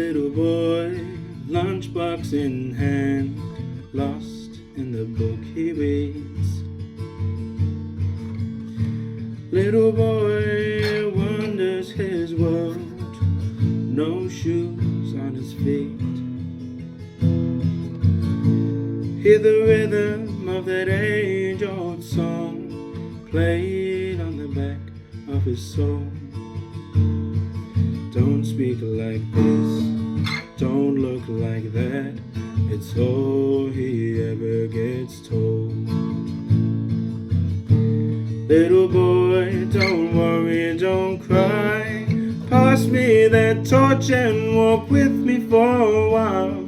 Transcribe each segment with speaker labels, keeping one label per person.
Speaker 1: Little boy, lunchbox in hand, lost in the book he reads. Little boy wanders his world, no shoes on his feet. Hear the rhythm of that age-old song played on the back of his soul. Don't speak like this, don't look like that, it's all he ever gets told. Little boy, don't worry, don't cry, pass me that torch and walk with me for a while.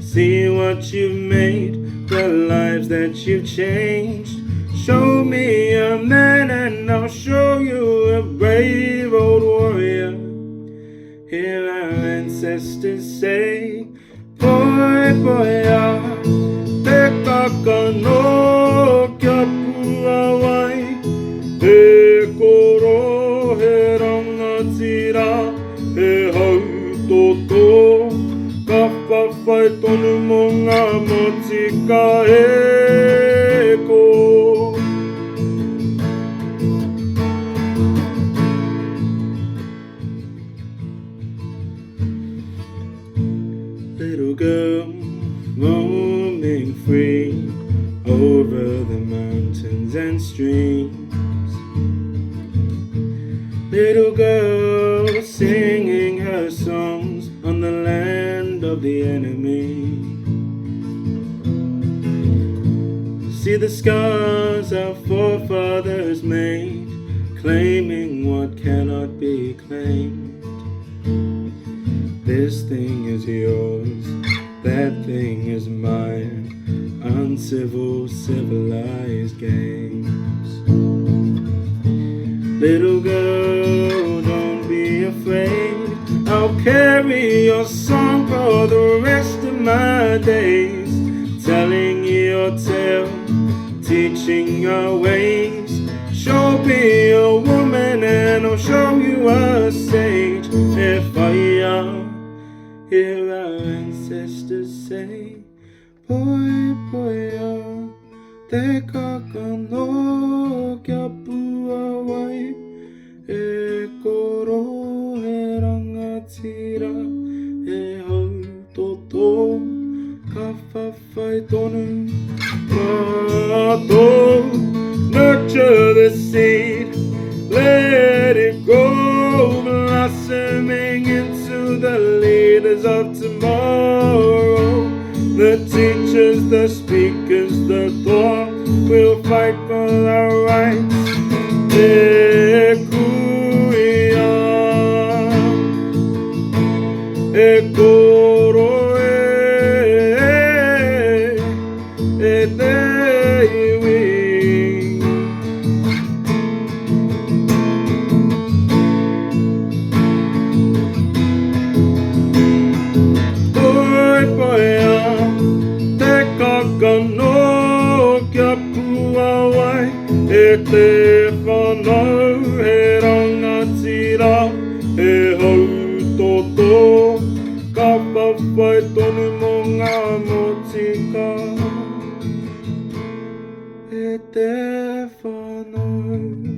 Speaker 1: See what you've made, the lives that you've changed. Show me a man and I'll show you a brave old warrior. Hear our ancestors say, Poipoia, te kākano kia puawai, he kōrero, he rangatira, he hautoto, ka whawhai tonu mo ngā motika e ko. Little girl roaming free over the mountains and streams. Little girl singing her songs on the land of the enemy. See the scars our forefathers made, claiming what cannot be claimed. This thing is yours, that thing is mine, uncivil, civilized games. Little girl, don't be afraid, I'll carry your song for the rest of my days, telling your tale, teaching your ways. Show me a woman and I'll show you a sage. If I hear our ancestors say, Poipoia, te kākano kia puawai, e kōrero, he rangatira, he hautoto, ka whawhai tonu mātou. Nurture the seed, let it go, blossoming into the leaders of tomorrow. The teachers, the speakers, the thought will fight for our rights. E kuia, e kōrero, e te iwi. Poipoia, te kākano kia puawai, e te whānau, he rangatira, he hautoto, ka whawhai tonu mo ngā motika, e te whānau.